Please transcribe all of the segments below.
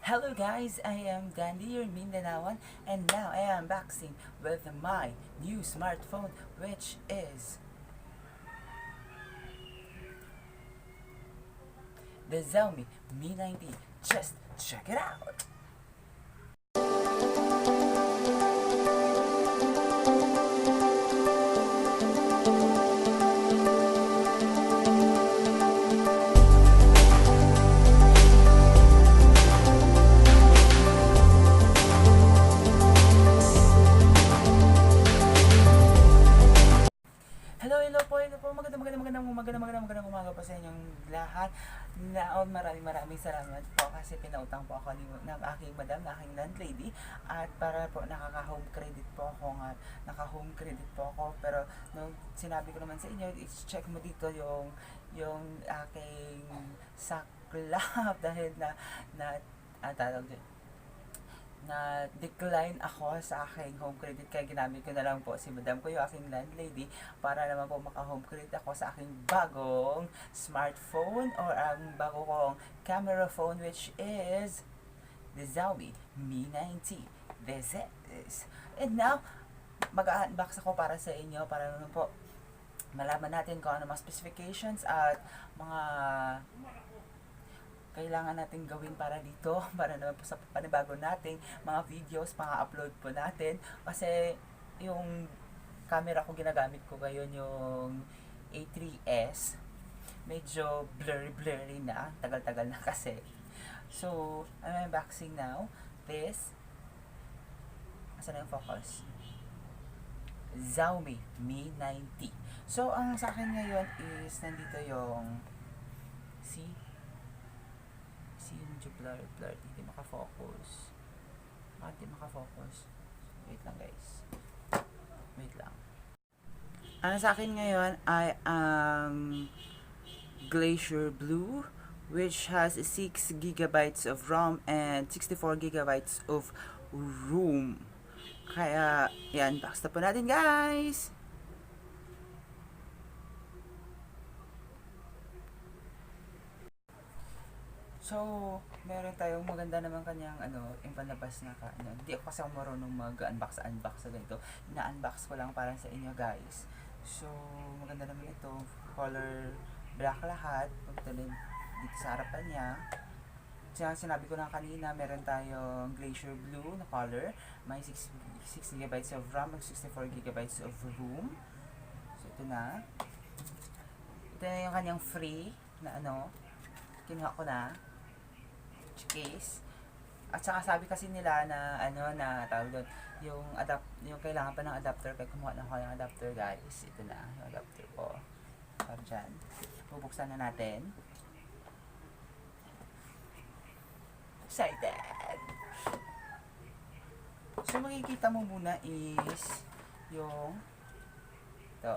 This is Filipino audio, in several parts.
Hello guys, I am Gandhi, your Mindanawan, and now I am unboxing with my new smartphone, which is the Xiaomi Mi 90. Just check it out! Hello po, magandang umaga po sa inyong lahat. Maraming salamat po kasi pinautang po ako ng aking madam, ng aking landlady, at para po naka-home credit po ako, pero nung sinabi ko naman sa inyo, check mo dito yung aking saklap dahil tawag dyan, na decline ako sa aking home credit, kaya ginamit ko na lang po si madam ko, yung aking landlady, para naman po maka home credit ako sa aking bagong smartphone or ang bago kong camera phone, which is the Xiaomi Mi 90. This is, and now mag-unbox ako para sa inyo, para naman po malaman natin kung ano mga specifications at mga kailangan natin gawin para dito, para naman po sa panibago nating mga videos, mga upload po natin. Kasi yung camera ko ginagamit ko ngayon, yung A3s, medyo blurry na, tagal-tagal na kasi. So, I'm unboxing now this, asan na yung focus? Xiaomi Mi 90. So, ang sa akin ngayon is nandito yung medyo blur, hindi makafocus. Wait lang guys. Wait lang. Ang sa akin ngayon ay Glacier Blue, which has 6 gigabytes of RAM and 64 gigabytes of room. Kaya, yan, basta po natin guys! So, meron tayong maganda naman kanyang yung panlabas na Hindi ako kasi marunong mag-unbox sa ganito. Ina-unbox ko lang para sa inyo guys. So, maganda naman ito. Color black lahat. Punta din dito sa harapan niya. Sinabi ko na kanina, meron tayong Glacier Blue na color. May 6 GB of RAM and 64 GB of room. So, ito na. Ito na yung kanyang free na kinuha ko na case. At saka sabi kasi nila na na tawag doon, yung kailangan pa ng adapter, kaya kumuha na ako ng adapter guys. Ito na yung adapter ko. Para dyan. Bubuksan na natin. Excited! So makikita mo muna is yung ito,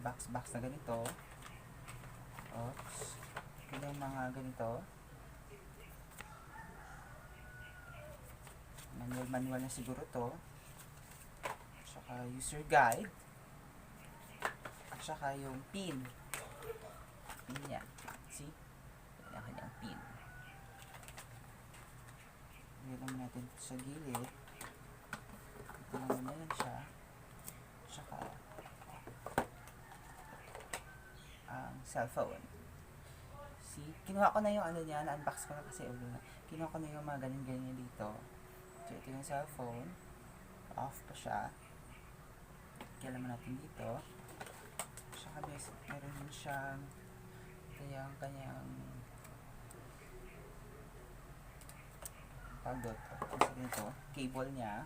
box na ganito. Oops. Yung mga ganito. Manual na siguro to. At saka user guide. At saka yung pin. Pin niya. See? Yan ang kanyang pin. Ilagay natin sa gilid. Ito naman na yan siya. At saka ang cellphone. See? Kinuha ko na yung niya. Na-unbox ko na kasi ulo na. Kinuha ko na yung mga ganyan dito. So, ito yung cellphone. Off pa siya. Kaya naman natin dito. Saka meron din siyang ito yung kanyang pagdot. Kasi dito, cable niya.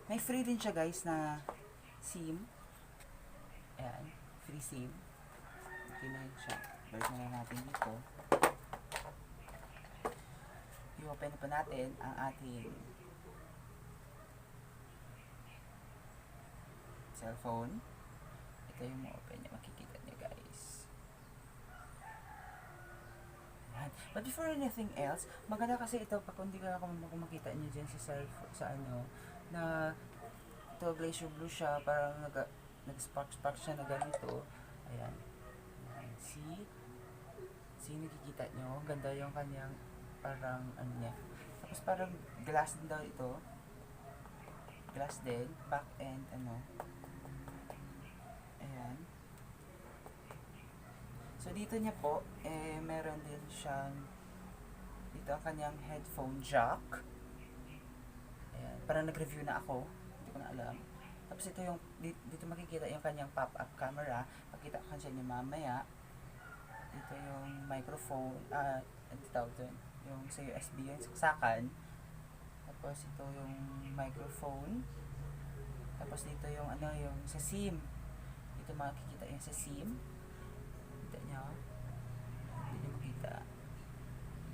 May free din siya guys na SIM. Ayan, free SIM. Okay na yun siya. Balik na natin dito. I-open pa natin ang ating cellphone. Ito yung ma-open niya. Makikita niyo guys. Ayan. But before anything else, maganda kasi ito pag hindi ka makita niyo dyan sa na ito Glacier Blue siya, parang nag-spark siya na ganito. Ayan. See nakikita nyo, ganda yung kanyang parang ano niya. Tapos parang glass din daw ito. Glass din, back end ano. Ayan. So dito niya po, meron din siyang dito ang kanyang headphone jack. Ayan, parang nag-review na ako. Hindi ko na alam. Tapos ito yung, dito makikita yung kanyang pop-up camera. Pakita ko siya niyo mamaya. Dito yung microphone, ano tawag doon? Yung sa USB yung saksakan. Tapos ito yung microphone. Tapos dito yung ano, yung sa SIM. Dito makikita yung sa SIM. Kita nyo? Hindi nyo makita.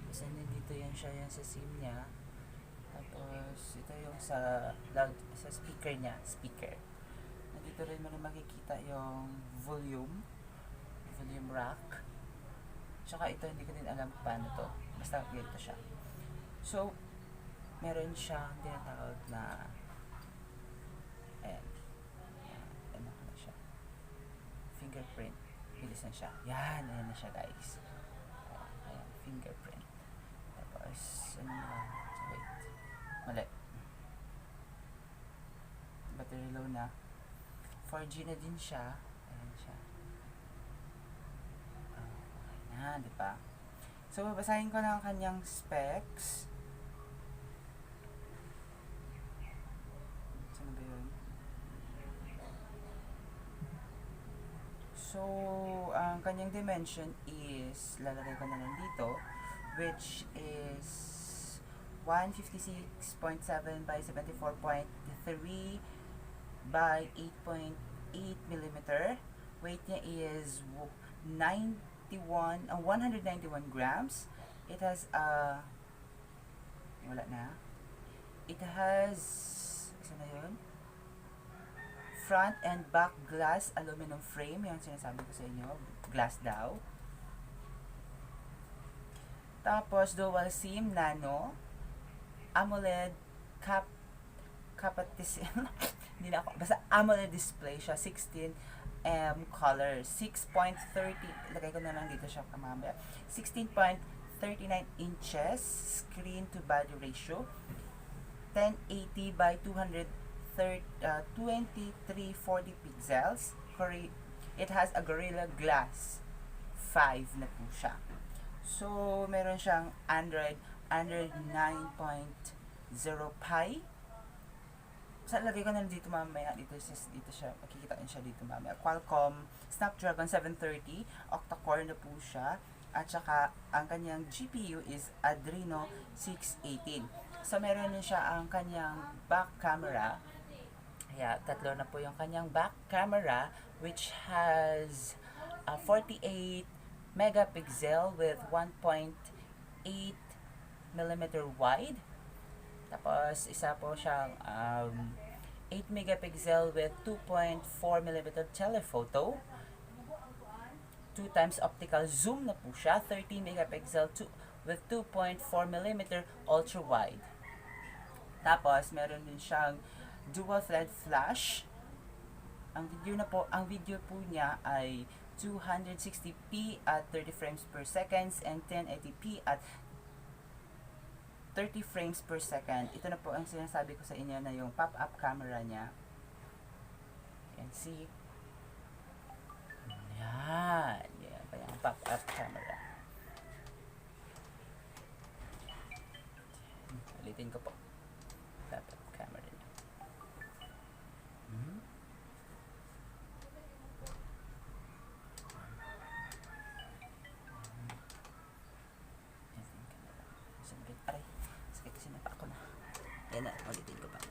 Kasi dito yan siya yung sa SIM niya. Tapos ito yung sa loud, sa speaker niya, speaker. Nandito rin mo makikita yung volume rack. Tsaka ito hindi ko din alam paano to. Basta ganito siya. So meron siyang tinatawag na ayan. Ano na siya? Fingerprint. Bilis na siya. Yan, ayan na siya guys. Ayan, fingerprint. Tapos ano na? Wait. Mali. Battery low na. 4G na din siya. Ayan siya. Ayan, di ba? So, babasahin ko na ang kanyang specs. Saan ba yun? So, ang kanyang dimension is, lalagay ko na lang dito, which is 156.7 by 74.3 by 8.8 millimeter. Weight niya is 191 grams. It has wala na. It has, isa na yun? Front and back glass aluminum frame. Yung sinasabi ko sa inyo. Glass daw. Tapos, dual SIM nano. AMOLED hindi na ako. Basta AMOLED display siya. 16 color. 6.30. Lagay ko na lang dito siya kamamaya. 16.39 inches. Screen to body ratio. 1080 by 2340 pixels. It has a Gorilla Glass 5 na po siya. So, meron siyang Android 9.0 Pi. So, lagay ko na dito mamaya. Dito siya. Makikita siya dito mamaya. Qualcomm Snapdragon 730. Octa-core na po siya. At saka, ang kanyang GPU is Adreno 618. So, meron din siya ang kanyang back camera. Kaya, tatlo na po yung kanyang back camera, which has 48 megapixel with 1.8 millimeter wide. Tapos, isa po siyang 8 megapixel with 2.4 millimeter telephoto. 2 times optical zoom na po siya. 13 megapixel with 2.4 millimeter ultra wide. Tapos, meron din siyang dual thread flash. Ang video po niya ay 260p at 30 frames per second and 1080p at 30 frames per second. Ito na po ang sinasabi ko sa inyo na yung pop-up camera niya. And see. Yan. Yan pa yung pop-up camera. Ulitin ko po. Pop-up camera niya. Aray, sakit kasi napa ako na. Yan na, ulitin ko pa.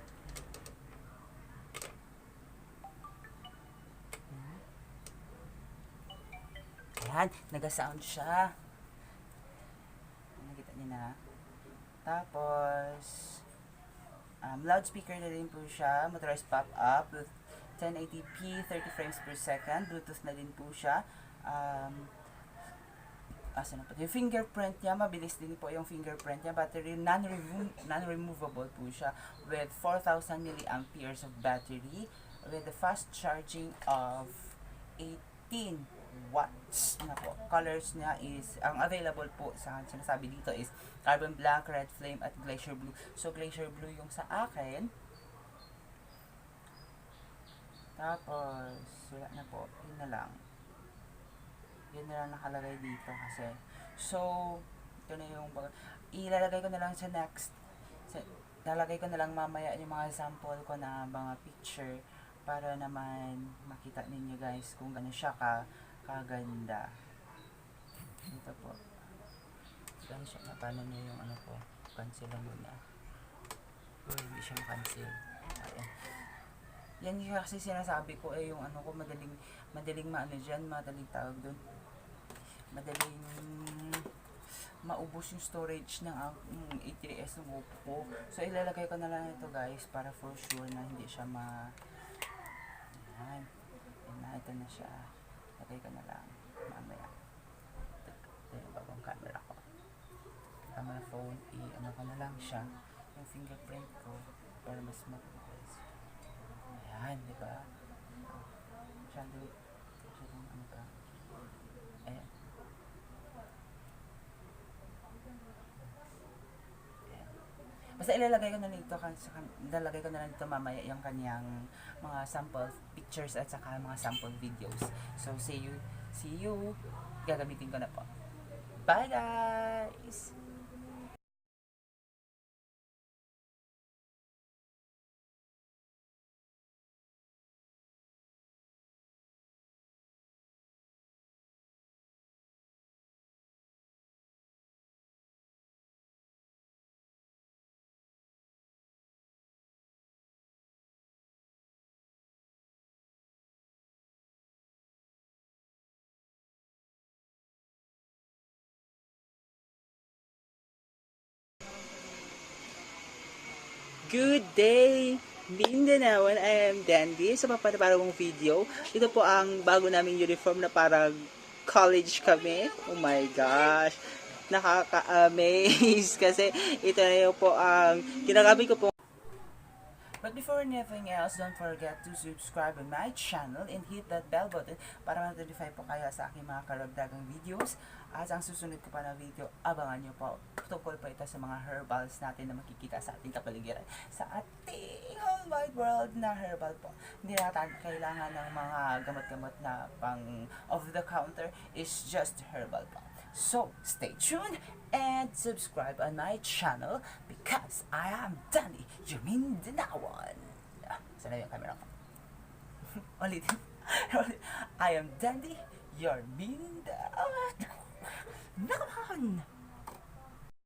Ayan, nag-sound siya. Nakita niyo na. Tapos, loudspeaker na rin po siya. Motorized pop-up with 1080p, 30 frames per second. Bluetooth na din po siya. Asan na po? Yung fingerprint niya, mabilis din po yung fingerprint niya. Battery, non-removable po siya with 4,000 milliamperes of battery with the fast charging of 18 watch na po. Colors niya is, ang available po sa sinasabi dito is carbon black, red flame, at glacier blue. So, glacier blue yung sa akin. Tapos, wala na po. Yun na lang. Yun na lang nakalagay dito kasi. So, ito na yung, ilalagay ko na lang sa next. Lalagay ko na lang mamaya yung mga sample ko na mga picture para naman makita ninyo guys kung gano'n siya kaganda. Ito po. Gano'n siya. Paano niya yung ano po. Cancel lang muna. Hindi siya makancel. Ayan. Yan yung kasi sinasabi ko yung ano ko madaling maano dyan, madaling tawag doon. Madaling maubos yung storage ng 83S ng Oppo ko. So, ilalagay ko na lang ito guys para for sure na hindi siya Ayan. Ito na siya. Lagay ko na lang. Mamaya. Ito yung bagong camera ko. Camera phone. Ano ko na lang siya. Yung fingerprint ko para mas mabilis. Ayan, di ba? Masyadong ano pa. Ayan. Basta ilalagay ko na nito mamaya yung kanyang mga sample pictures at saka mga sample videos. So, see you. Gagamitin ko na po. Bye guys! Good day, Mindanaoan. I am Dandy. Sa papanabagong video, ito po ang bago naming uniform na parang college kami. Oh my gosh, nakaka-amaze kasi ito na yun po ang ginagamit ko po. But before anything else, don't forget to subscribe on my channel and hit that bell button para ma-notify po kayo sa aking mga karagdagang videos. At ang susunod ko pa na video, abangan nyo po. Tungkol po ito sa mga herbals natin na makikita sa ating kapaligiran. Sa ating whole wide world na herbal po. Hindi natin kailangan ng mga gamot-gamot na pang over-the-counter. Is just herbal po. So, stay tuned and subscribe on my channel because I am Danny, your Mindanaoan. Sana yung camera ko. Ulitin. I am Dandy, your Mindanaoan.